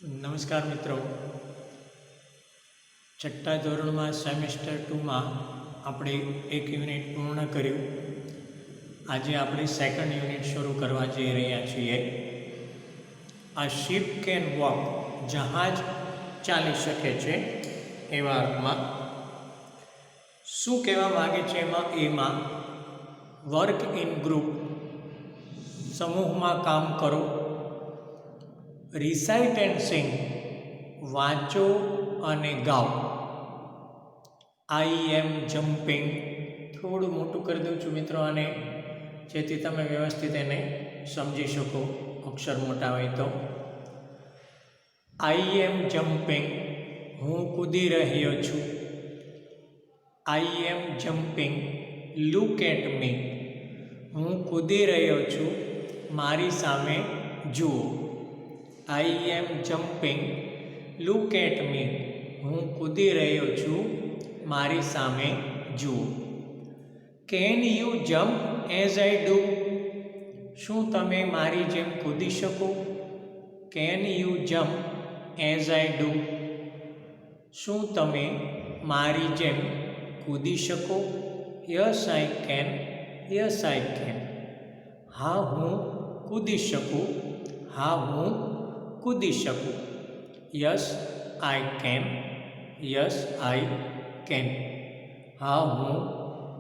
નમસ્કાર મિત્રો, છઠ્ઠા ધોરણમાં સેમેસ્ટર 2માં આપણે એક યુનિટ પૂર્ણ કર્યું. આજે આપણે સેકન્ડ યુનિટ શરૂ કરવા જઈ રહ્યા છીએ. આ શિપ કેન વોક, જહાજ ચાલી શકે છે એવા અર્થમાં. શું કહેવા માગે છે એમાં વર્ક ઇન ગ્રુપ, સમૂહમાં કામ કરો. રિસાઇટ એન્ડ સિંગ, વાંચો અને ગાઓ. આઈ એમ જમ્પિંગ, થોડું મોટું કરી દઉં છું મિત્રો આને, જેથી તમે વ્યવસ્થિત એને સમજી શકો અક્ષર મોટા હોય તો. આઈ એમ જમ્પિંગ, હું કૂદી રહ્યો છું. I am jumping, look at me, હું કૂદી રહ્યો છું, મારી સામે જુઓ. I am jumping, look at me, હું કૂદી રહ્યો છું, મારી સામે જુઓ. Can you jump as I do, શું તમે મારી જેમ કૂદી શકો? Can you jump as I do, શું તમે મારી જેમ કૂદી શકો? Yes I can, yes I can, હા હું કૂદી શકું, હા હું કૂદી શકું. Yes I can, yes I can, હા હું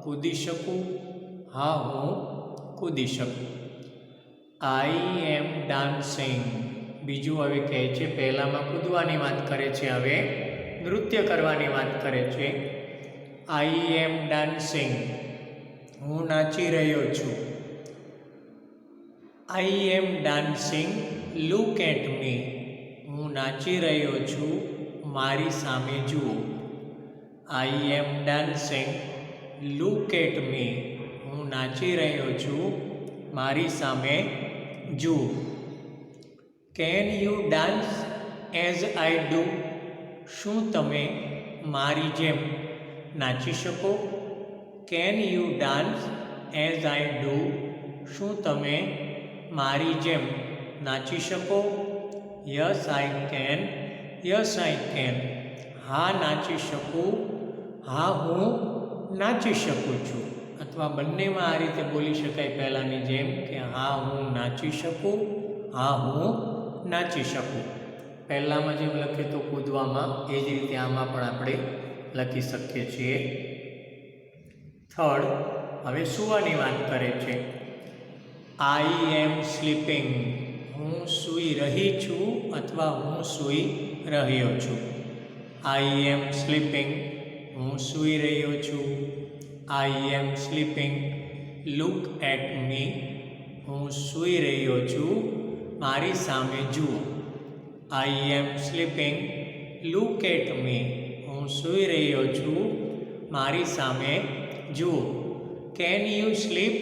કૂદી શકું, હા હું કૂદી શકું. આઈ એમ ડાન્સિંગ, બીજું હવે કહે છે, પહેલાંમાં કૂદવાની વાત કરે છે, હવે નૃત્ય કરવાની વાત કરે છે. આઈ એમ ડાન્સિંગ, હું નાચી રહ્યો છું. I M dancing, look at me, હું નાચી રહ્યો છું, મારી સામે જુઓ. I M dancing, look at me, હું નાચી રહ્યો છું, મારી સામે જુઓ. Can you dance as I do, શું તમે મારી જેમ નાચી શકો? Can you dance as I do, શું તમે મારી જેમ નાચી શકો? Yes I can, yes I can, હા નાચી શકું, હા હું નાચી શકું છું. અથવા બંનેમાં આ રીતે બોલી શકાય પહેલાંની જેમ કે હા હું નાચી શકું, હા હું નાચી શકું. પહેલાંમાં જેમ લખીએ તો કૂદવામાં, એ જ રીતે આમાં પણ આપણે લખી શકીએ છીએ. થર્ડ, હવે સૂવાની વાત કરે છે. આઈ એમ સ્લીપિંગ, હું સૂઈ રહી છું અથવા હું સૂઈ રહ્યો છું. આઈ એમ સ્લીપિંગ, હું સૂઈ રહ્યો છું. I M sleeping, look at me, હું સૂઈ રહ્યો છું, મારી સામે જુઓ. I M sleeping, look at me, હું સૂઈ રહ્યો છું, મારી સામે જુઓ. Can you slip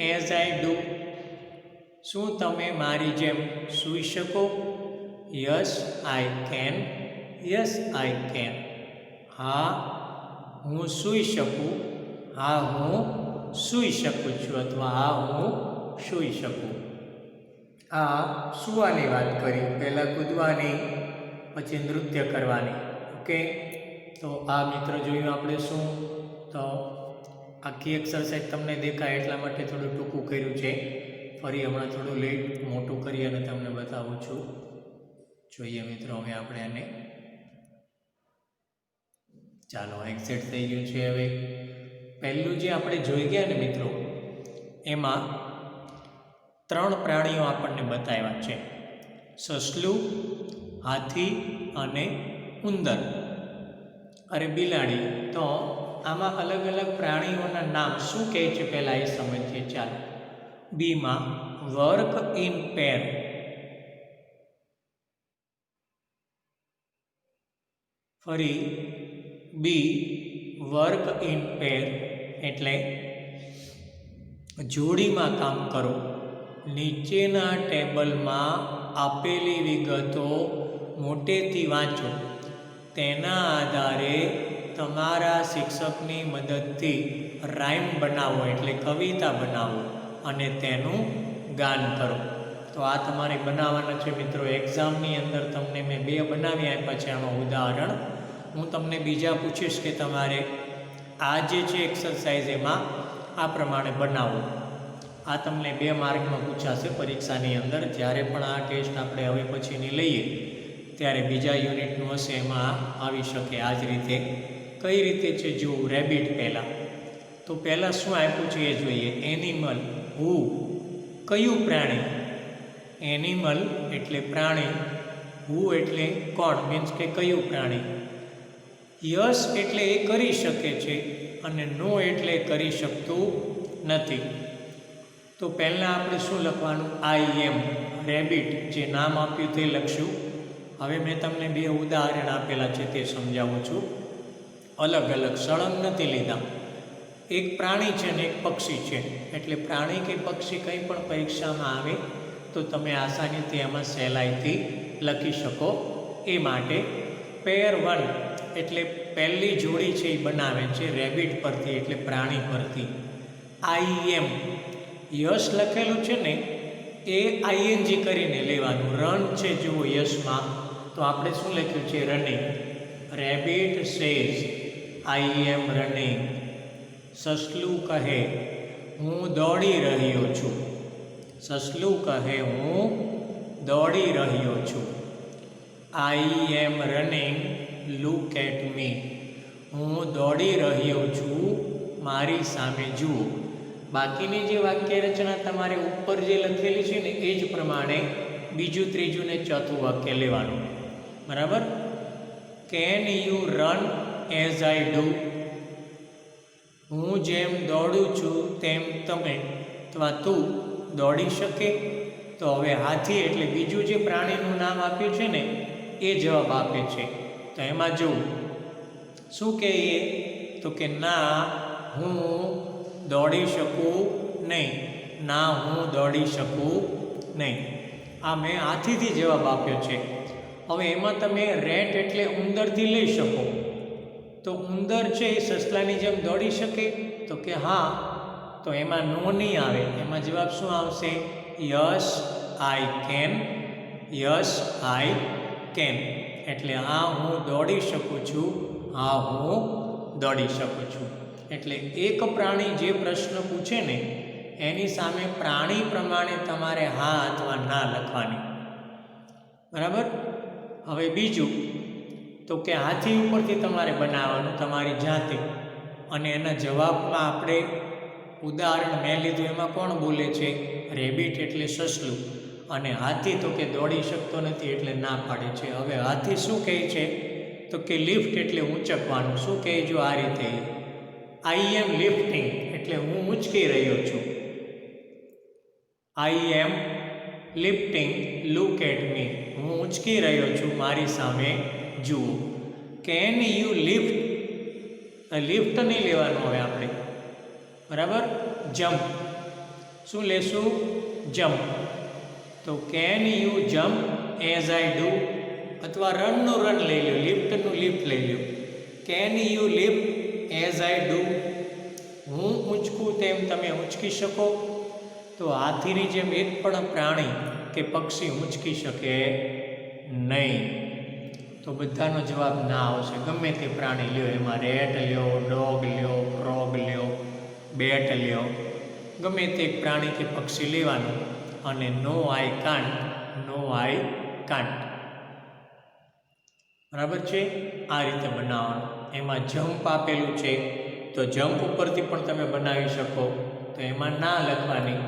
as I do, શું તમે મારી જેમ સૂઈ શકો? Yes I can, yes I can, હા હું સૂઈ શકું, હા હું સૂઈ શકું છું અથવા હા હું સૂઈ શકું. આ સૂવાની વાત કરી, પહેલાં કૂદવાની, પછી નૃત્ય કરવાની. ઓકે, તો આ મિત્ર જોયું આપણે શું, તો આખી એક્સરસાઇઝ તમને દેખાય એટલા માટે થોડું ટૂંકું કર્યું છે. ફરી હમણાં થોડું લેટ મોટું કરી અને તમને બતાવું છું. જોઈએ મિત્રો, હવે આપણે આને, ચાલો એક્ઝેક્ટ થઈ ગયું છે. હવે પહેલું જે આપણે જોઈ ગયા ને મિત્રો, એમાં 3 પ્રાણીઓ આપણને બતાવ્યા છે: સસલું, હાથી અને ઉંદર, અરે બિલાડી. તો આમાં અલગ અલગ પ્રાણીઓના નામ શું કહે છે પહેલાં એ સમજીએ. ચાલો, બીમાં વર્ક ઇન પેર, ફરી બી વર્ક ઇન પેર એટલે જોડીમાં કામ કરો. નીચેના ટેબલમાં આપેલી વિગતો મોટેથી વાંચો. તેના આધારે તમારા શિક્ષકની મદદથી રાઇમ બનાવો એટલે કવિતા બનાવો અને તેનું ગાન કરો. તો આ તમારે બનાવવાના છે મિત્રો. એક્ઝામની અંદર તમને મેં 2 બનાવી આપ્યા છે આમાં ઉદાહરણ. હું તમને બીજા પૂછીશ કે તમારે આ જે છે એક્સરસાઇઝ એમાં આ પ્રમાણે બનાવો. આ તમને 2 માર્કમાં પૂછાશે પરીક્ષાની અંદર. જ્યારે પણ આ ટેસ્ટ આપણે હવે પછીની લઈએ ત્યારે બીજા યુનિટનું હશે એમાં આવી શકે આ જ રીતે. કઈ રીતે છે જો રેબિટ પહેલાં તો પહેલાં શું આપ્યું છે એ જોઈએ. એનિમલ હુ કયું પ્રાણી. એનિમલ એટલે પ્રાણી, હુ એટલે કોણ મીન્સ કે કયું પ્રાણી. યસ એટલે એ કરી શકે છે અને નો એટલે કરી શકતું નથી. તો પહેલાં આપણે શું લખવાનું આઈ એમ રેબિટ જે નામ આપ્યું તે લખશું. હવે મેં તમને 2 ઉદાહરણ આપેલા છે તે સમજાવું છું. અલગ અલગ સળંગ નથી લીધા. એક પ્રાણી છે ને એક પક્ષી છે. એટલે પ્રાણી કે પક્ષી કંઈ પણ પરીક્ષામાં આવે તો તમે આસાનીથી એમાં સહેલાઈથી લખી શકો. એ માટે પેર 1 એટલે પહેલી જોડી છે એ બનાવે છે રેબિટ પરથી એટલે પ્રાણી પરથી. આઈ એમ યશ લખેલું છે ને એ આઈએનજી કરીને લેવાનું. રન છે જુઓ યશમાં તો આપણે શું લખ્યું છે running. Rabbit says I am running. સસલું કહે હું દોડી રહ્યો છું. સસલું કહે હું દોડી રહ્યો છું. I am running look at me. હું દોડી રહ્યો છું મારી સામે જુઓ. બાકીની જે વાક્ય રચના તમારે ઉપર જે લખેલી છે ને એ જ પ્રમાણે બીજું, ત્રીજું ને ચોથું વાક્ય લેવાનું. બરાબર. Can you run as I do. હું જેમ દોડું છું તેમ તમે અથવા તું દોડી શકે. તો હવે હાથી એટલે બીજું જે પ્રાણીનું નામ આપ્યું છે ને એ જવાબ આપે છે. તો એમાં જુઓ શું કહીએ તો કે ના હું દોડી શકું નહીં. ના હું દોડી શકું નહીં. આ મેં હાથીથી જવાબ આપ્યો છે. હવે એમાં તમે રેટ એટલે ઉંદરથી લઈ શકો. તો ઉંદર છે એ સસલાની જેમ દોડી શકે તો કે હા. તો એમાં નો નહીં આવે. એમાં જવાબ શું આવશે yes I can. Yes I can એટલે હા હું દોડી શકું છું. હા હું દોડી શકું છું. એટલે એક પ્રાણી જે પ્રશ્ન પૂછે ને એની સામે પ્રાણી પ્રમાણે તમારે હા અથવા ના લખવાની. બરાબર. હવે બીજું તો કે હાથી ઉપરથી તમારે બનાવવાનું તમારી જાતે. અને એના જવાબમાં આપણે ઉદાહરણ મેં લીધું એમાં કોણ બોલે છે રેબિટ એટલે સસલું. અને હાથી તો કે દોડી શકતો નથી એટલે ના પાડે છે. હવે હાથી શું કહે છે તો કે લિફ્ટ એટલે ઊંચકવાનું. શું કહે જો આ રીતે આઈ એમ લિફ્ટિંગ એટલે હું ઊંચકી રહ્યો છું. I M lifting look at me. હું ઊંચકી રહ્યો છું મારી સામે જુઓ. Can you lift. લિફ્ટ નહીં લેવાનું હવે આપણે. બરાબર. જમ્પ શું લેશું જમ્પ. તો can you jump as I do. અથવા રનનું રન લઈ લો. લિફ્ટનું લિફ્ટ લઈ લો. Can you lift as I do. હું ઊંચકું તેમ તમે ઊંચકી શકો. તો હાથીની જેમ એક પણ પ્રાણી કે પક્ષી ઊંચકી શકે નહીં. તો બધાનો જવાબ ના આવશે. ગમે તે પ્રાણી લ્યો. એમાં રેટ લ્યો, ડોગ લ્યો, ફ્રોગ લ્યો, બેટ લ્યો, ગમે તે પ્રાણી કે પક્ષી લેવાનું. અને નો I can't. No I can't. બરાબર છે. આ રીતે બનાવવાનું. એમાં જમ્પ આપેલું છે તો જમ્પ ઉપરથી પણ તમે બનાવી શકો. તો એમાં ના લખવાની.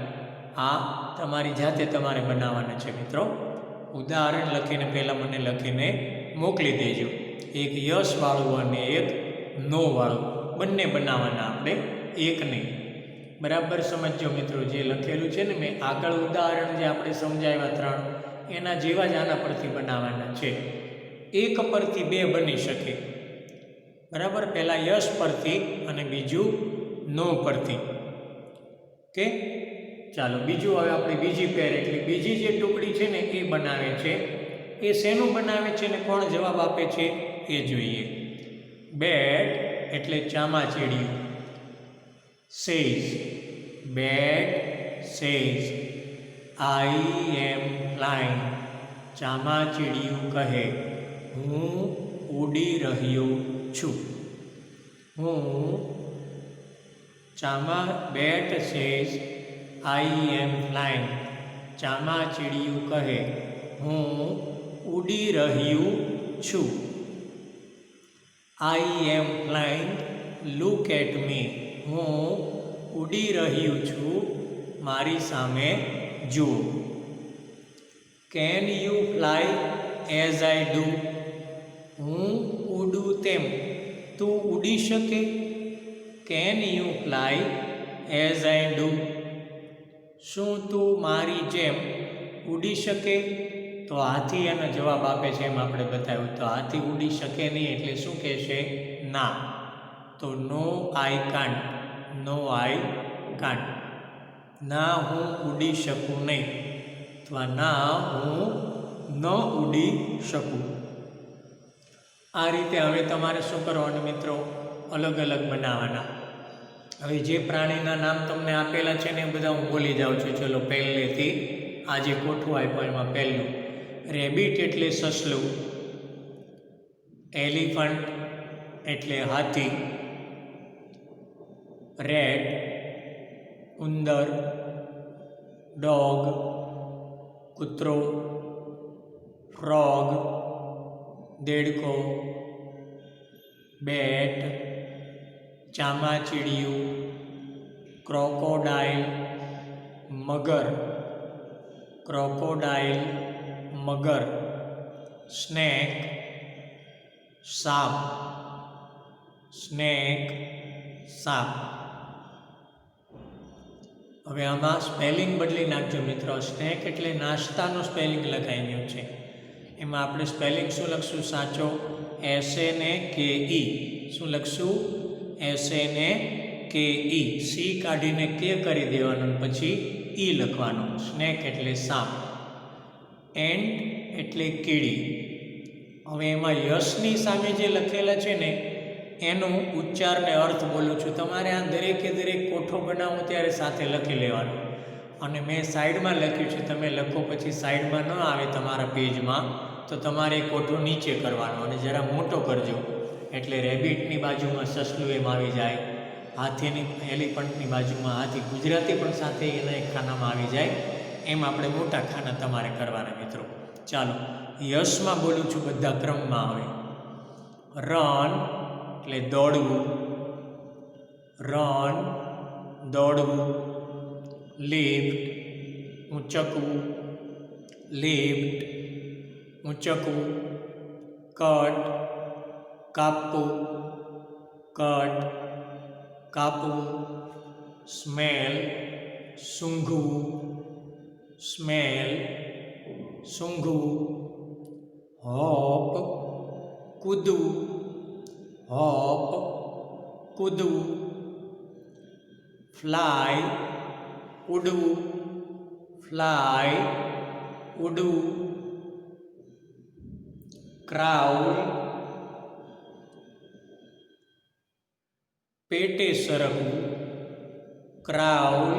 આ તમારી જાતે તમારે બનાવવાના છે મિત્રો. ઉદાહરણ લખીને પહેલાં મને લખીને મોકલી દેજો. એક યસવાળું અને એક નોવાળું બંને બનાવવાના આપણે, એક નહીં. બરાબર સમજો મિત્રો. જે લખેલું છે ને મેં આગળ ઉદાહરણ જે આપણે સમજાવ્યા 3 એના જેવા જ આના પરથી બનાવવાના છે. એક પરથી 2 બની શકે. બરાબર. પહેલાં યસ પરથી અને બીજું નો પરથી. ઓકે. ચાલો બીજું હવે આપણે બીજી પેર એટલે બીજી જે ટુકડી છે ને એ બનાવે છે. એ શેનું બનાવે છે ને કોણ જવાબ આપે છે એ જોઈએ. બેટ એટલે ચામાચીડિયું. Says. Bet says. I M flying. ચામાચીડિયું કહે હું ઉડી રહ્યો છું. બેટ સેઝ આઈ એમ ફ્લાઇંગ. ચામાચીડિયું કહે હું ઉડી રહ્યું છું. I M flying look at me. હું ઉડી રહ્યું છું, મારી સામે જુઓ. Can you fly as I do. હું ઉડું તેમ તું ઉડી શકે. Can you fly as I do. શું તું મારી જેમ ઉડી શકે? તો હાથી એનો જવાબ આપે છે, એમ આપણે બતાવ્યું. તો હાથી ઉડી શકે નહીં એટલે શું કહેશે? ના. તો નો I can't. No I can't. ના હું ઉડી શકું નહીં, અથવા ના હું ન ઉડી શકું. આ રીતે હવે તમારે શું કરવાનું મિત્રો? અલગ અલગ બનાવવાના. હવે જે પ્રાણીના નામ તમને આપેલા છે ને એ બધા હું બોલી જાઉં છું. ચલો પહેલેથી આ જે કોઠું આપ્યું એમાં પહેલું રેબિટ એટલે સસલું, એલિફન્ટ એટલે હાથી, રેટ ઉંદર, ડોગ કૂતરો, ફ્રોગ દેડકો, બેટ ચામાચીડિયું, ક્રોકોડાઇલ મગર, ક્રોકોડાઇલ મગર, સ્નેક સાપ, સ્નેક સાપ. હવે આમાં સ્પેલિંગ બદલી નાખજો મિત્રો. સ્નેક એટલે નાસ્તાનું સ્પેલિંગ લખાઈ ગયું છે. એમાં આપણે સ્પેલિંગ શું લખશું? સાચો SNAKE. શું લખશું? SNAKE. સી કાઢીને કે કરી દેવાનું, પછી ઈ લખવાનું. સ્નેક એટલે સાપ, એન્ટ એટલે કીડી. હવે એમાં યશની સામે જે લખેલા છે ને એનું ઉચ્ચાર ને અર્થ બોલું છું. તમારે આ દરેકે દરેક કોઠો બનાવો ત્યારે સાથે લખી લેવાનું. અને મેં સાઈડમાં લખ્યું છે, તમે લખો પછી સાઈડમાં ન આવે તમારા પેજમાં તો તમારે કોઠો નીચે કરવાનો અને જરા મોટો કરજો. એટલે રેબિટની બાજુમાં સસલું એમ આવી જાય, હાથીની એલિફન્ટની બાજુમાં હાથી, ગુજરાતી પણ સાથે એના એક ખાનામાં આવી જાય. એમ આપણે મોટા ખાના તમારે કરવાના મિત્રો. ચાલો યશમાં બોલું છું, બધા ક્રમમાં આવે. રન એટલે દોડવું, રન દોડવું. લિફ્ટ ઊંચકવું, લિફ્ટ ઊંચકવું. કટ કાપવું, કટ કાપવું. સ્મેલ સૂંઘવું, સ્મેલ સૂંઘવું. હોપ કૂદવું, હોપ કૂદવું. ફ્લાય ઉડવું, ફ્લાય ઉડવું. ક્રાઉલ પેટે સરકવું, ક્રાઉલ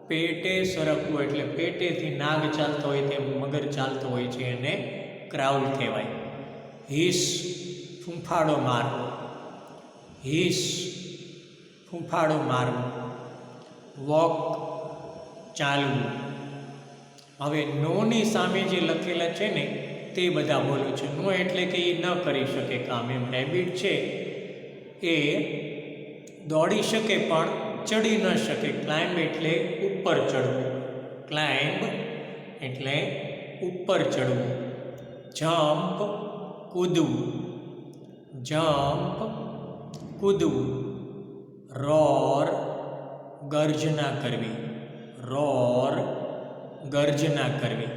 પેટે સરકવું. એટલે પેટેથી નાગ ચાલતો હોય તેમ મગર ચાલતો હોય છે એને ક્રાઉલ કહેવાય. હિસ ફૂંફાડો મારવો, હિસ ફૂંફાડો મારવો. વોક ચાલવું. હવે નોની સામે જે લખેલા છે ને તે બધા બોલું છું. નો એટલે કે એ ન કરી શકે કામ. એમ રેબિટ છે એ દોડી શકે પણ ચડી ન શકે. ક્લાઇમ્બ એટલે ઉપર ચડવું, ક્લાઇમ્બ એટલે ઉપર ચડવું. જમ્પ કૂદવું, જમ્પ કૂદવું. રોર ગર્જના કરવી, રોર ગર્જના કરવી.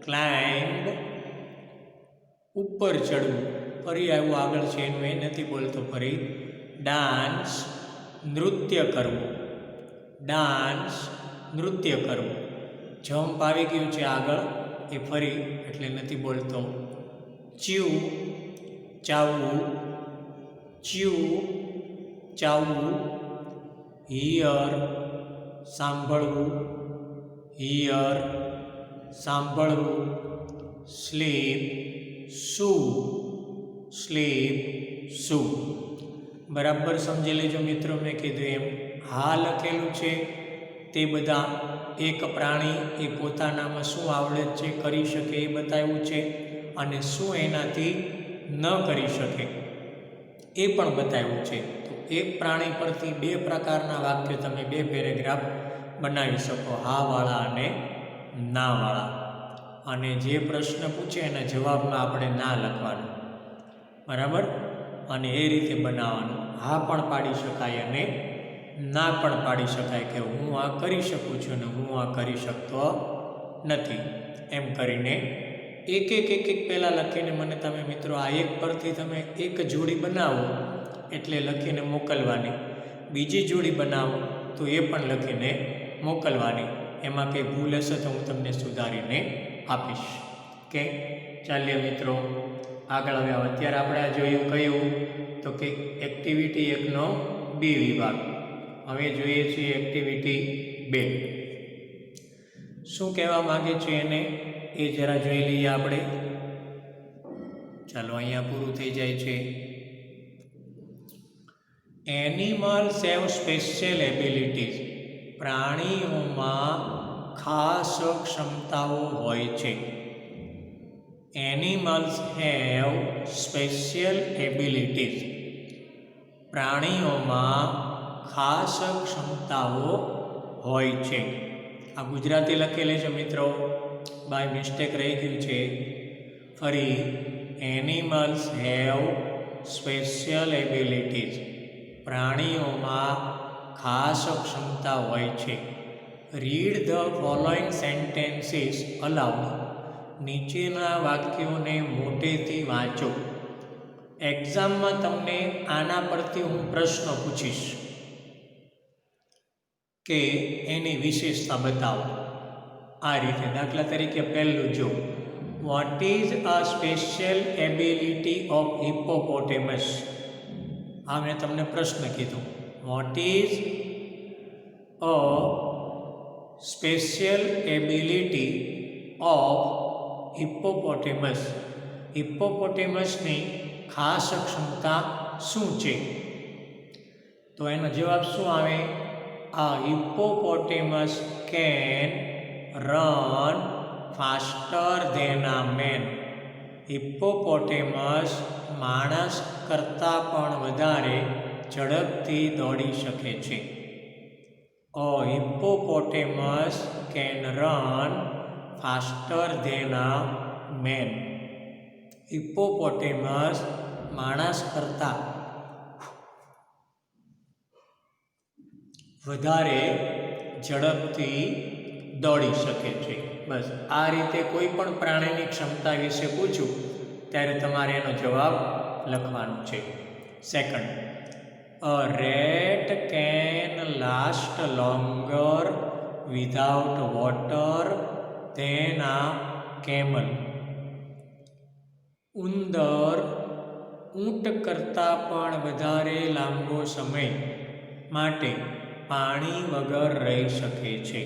ક્લાઇમ્બ ઉપર ચડવું. ફરી આવ્યું આગળ છે એનું એ નથી બોલતો ફરી. ડાન્સ નૃત્ય કરવું, ડાન્સ નૃત્ય કરવું. જમ્પ આવી ગયું છે આગળ એ ફરી એટલે નથી બોલતો. ચ્યુ ચાવવું, ચ્યુ ચાવવું. હિયર સાંભળવું, હિયર સાંભળવું, સ્લીપ સૂવું, સ્લીપ સૂવું. બરાબર સમજી લેજો મિત્રો, મેં કીધું એમ હા લખેલું છે તે બધા એક પ્રાણી એ પોતાનામાં શું આવડત છે કરી શકે એ બતાવ્યું છે, અને શું એનાથી ન કરી શકે એ પણ બતાવ્યું છે. તો એક પ્રાણી પરથી બે પ્રકારના વાક્ય તમે બે પેરેગ્રાફ બનાવી શકો, હાવાળા અને નાવાળા. અને જે પ્રશ્ન પૂછે એના જવાબમાં આપણે ના લખવાનું, બરાબર, અને એ રીતે બનાવવાનું. હા પણ પાડી શકાય અને ના પણ પાડી શકાય કે હું આ કરી શકું છું ને હું આ કરી શકતો નથી. એમ કરીને એક પહેલાં લખીને મને તમે મિત્રો આ એક પરથી તમે એક જોડી બનાવો એટલે લખીને મોકલવાની, બીજી જોડી બનાવો તો એ પણ લખીને મોકલવાની. એમાં કંઈ ભૂલ હશે તો હું તમને સુધારીને આપીશ. કે ચાલીએ મિત્રો આગળ. હવે અત્યારે આપણે આ જોયું કયું તો કે એક્ટિવિટી 1નો બી વિભાગ. હવે જોઈએ છીએ એક્ટિવિટી 2. શું કહેવા માગે છે એને એ જરા જોઈ લઈએ આપણે. ચાલો અહીંયા પૂરું થઈ જાય છે. Animals have special abilities. પ્રાણીઓમાં ખાસ ક્ષમતાઓ હોય છે. Animals have special abilities. પ્રાણીઓમાં ખાસ ક્ષમતાઓ હોય છે. આ ગુજરાતી લખેલી છે મિત્રો, બાય મિસ્ટેક રહી ગયું છે. ફરી એનિમલ્સ હેવ સ્પેશિયલ એબિલિટીઝ. પ્રાણીઓમાં ખાસ ક્ષમતા હોય છે. Read the following sentences allowed. નીચેના વાક્યોને મોટેથી વાંચો. એક્ઝામમાં તમને આના પરથી હું પ્રશ્ન પૂછીશ કે એની વિશેષતા બતાવો. આ રીતે દાખલા તરીકે પહેલું જો, what is a special ability of hippopotamus. આ મેં તમને પ્રશ્ન કીધું, what is a special ability of hippopotamus. હિપ્પોપોટેમસની ખાસ ક્ષમતા શું છે? તો એનો જવાબ શું આવે? A hippopotamus can run faster than a man. Hippopotamus માણસ કરતાં પણ વધારે ઝડપથી દોડી શકે છે. A hippopotamus can run faster than a man. Hippopotamus માણસ કરતાં વધારે ઝડપથી દોડી શકે છે. બસ આ રીતે કોઈ પણ પ્રાણીની ક્ષમતા વિશે પૂછું ત્યારે તમારે એનો જવાબ લખવાનો છે. Second, a rat can last longer without water than a camel. ઉંદર ઊંટ કરતાં પણ વધારે લાંબો સમય માટે પાણી વગર રહી શકે છે.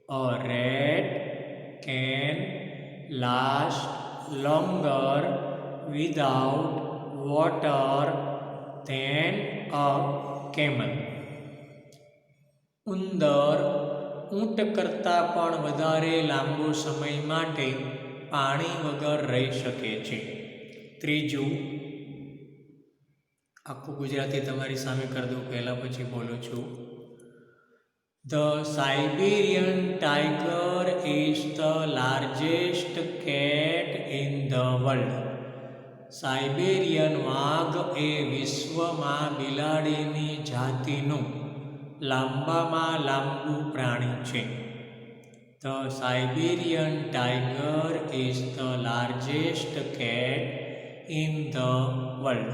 A rat can last longer without water than a camel. ઉંદર ઊંટ કરતાં પણ વધારે લાંબો સમય માટે પાણી વગર રહી શકે છે. ત્રીજું, આખું ગુજરાતી તમારી સામે કરી દઉં, પહેલાં પછી બોલું છું. The Siberian tiger is the largest cat in the world. Siberian વાઘ એ વિશ્વમાં બિલાડીની જાતિનું લાંબામાં લાંબુ પ્રાણી છે. The Siberian tiger is the largest cat in the world.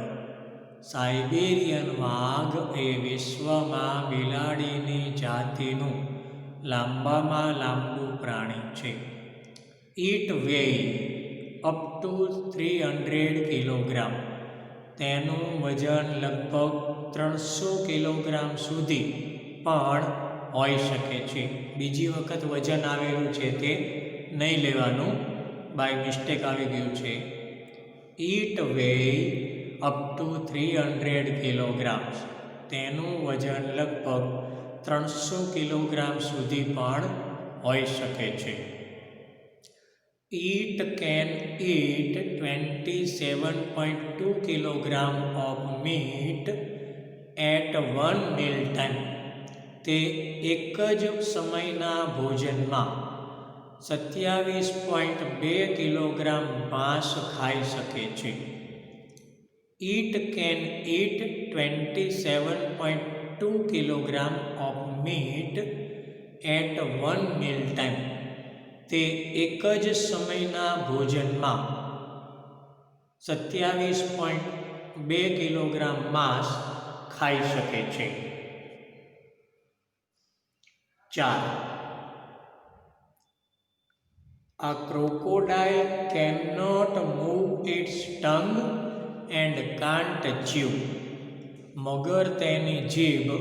Siberian વાઘ એ વિશ્વમાં બિલાડીની જાતિનું લાંબામાં લાંબુ પ્રાણી છે. It weigh up to 300 kilogram. તેનું વજન લગભગ 300 કિલોગ્રામ સુધી પણ હોઈ શકે છે. બીજી વખત વજન આવેલું છે તે નહીં લેવાનું, બાય મિસ્ટેક આવી ગયું છે. It weigh up to 300 kilograms. તેનું વજન લગભગ 300 કિલોગ્રામ સુધી પણ હોઈ શકે છે. It can eat 27.2 kilogram of meat at one meal time. તે એક જ સમયના ભોજનમાં 27.2 કિલોગ્રામ માંસ ખાઈ શકે છે. It can eat 27.2 kilogram of meat at one meal time. તે એક જ સમયના ભોજનમાં 27.2 કિલોગ્રામ માંસ ખાઈ શકે છે. 4. A crocodile cannot move its tongue and can't chew. મગર તેની જીભ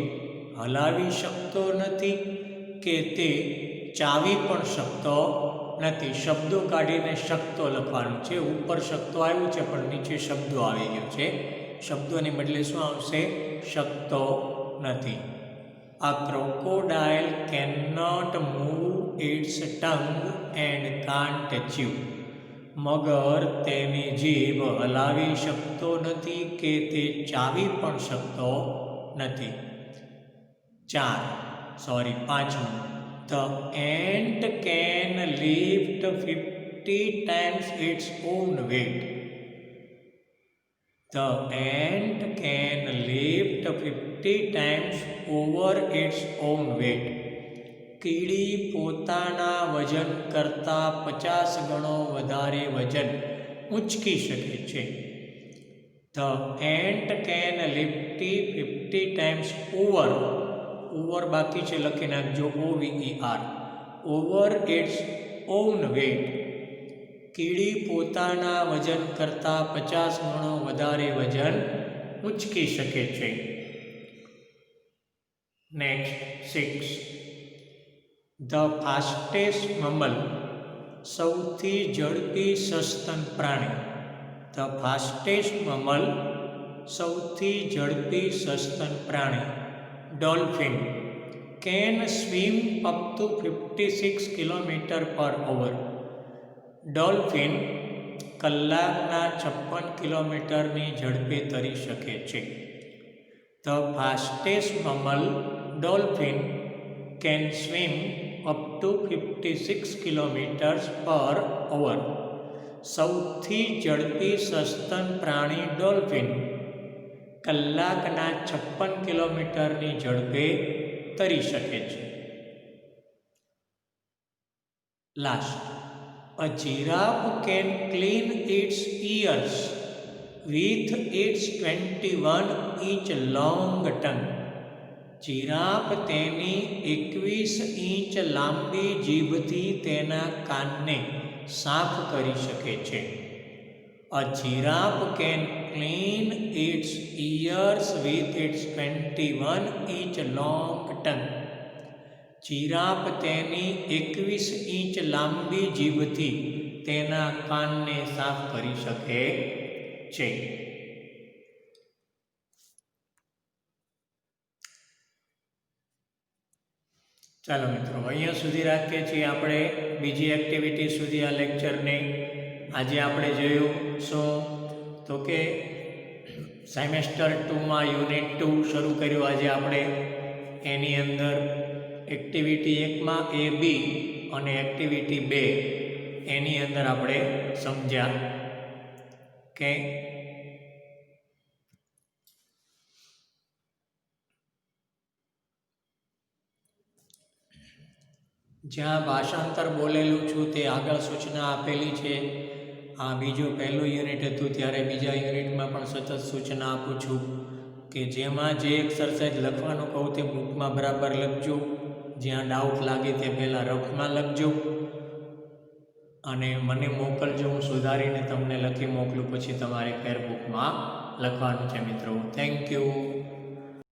હલાવી શકતો નથી કે તે ચાવી પણ શકતો નથી. શબ્દો કાઢીને શકતો લખવાનું છે. ઉપર શકતો આવ્યું છે પણ નીચે શબ્દો આવી ગયો છે. શબ્દોને બદલે શું આવશે? શકતો નથી. A crocodile cannot move its tongue and can't chew. મગર તેની જીભ હલાવી શકતો નથી કે તે ચાવી પણ શકતો નથી. 5. The ant can lift 50 times its own weight. The ant can lift 50 times over its own weight. કીડી પોતાના વજન કરતાં 50 ગણો વધારે વજન ઉંચકી શકે છે. The ant can lift 50 times over બાકી છે લખી નાખજો, OVER, over its own weight. કીડી પોતાના વજન કરતાં 50 ગણો વધારે વજન ઉંચકી શકે છે. નેક્સ્ટ 6. The fastest mammal. સૌથી ઝડપી સસ્તન પ્રાણી. The fastest mammal. સૌથી ઝડપી સસ્તન પ્રાણી. Dolphin can swim up to 56 km/h. Dolphin કલાકના 56 કિલોમીટરની ઝડપે તરી શકે છે. The fastest mammal, dolphin, can swim up to 56 km/h. સૌથી ઝડપી સસ્તન પ્રાણી ડોલ્ફિન કલાકના 56 કિલોમીટરની ઝડપે તરી શકે છે. Last. A giraffe can clean its ears with its 21-inch long tongue. Giraffe તેની 21 ઇંચ લાંબી જીભથી તેના કાનને સાફ કરી શકે છે. A giraffe can clean its ears with its 21-inch long tongue. Giraffe તેની 21 ઇંચ લાંબી જીભથી તેના કાનને સાફ કરી શકે છે. ચાલો મિત્રો, અહીંયા સુધી રાખીએ છીએ આપણે. બીજી એક્ટિવિટી સુધી આ લેક્ચરને આજે આપણે જોયું શું તો કે સેમેસ્ટર 2માં યુનિટ 2 શરૂ કર્યું આજે આપણે. એની અંદર એક્ટિવિટી 1માં AB અને એક્ટિવિટી 2 એની અંદર આપણે સમજ્યા કે જ્યાં ભાષાંતર બોલેલું છું તે આગળ સૂચના આપેલી છે. આ પહેલું યુનિટ હતું ત્યારે બીજા યુનિટમાં પણ સતત સૂચના આપું છું કે જેમાં જે એક્સરસાઇઝ લખવાનું કહું તે બુકમાં બરાબર લખજો. જ્યાં ડાઉટ લાગે તે પહેલાં રફમાં લખજો અને મને મોકલજો. હું સુધારીને તમને લખી મોકલું, પછી તમારે ફેરબુકમાં લખવાનું છે મિત્રો. Thank you.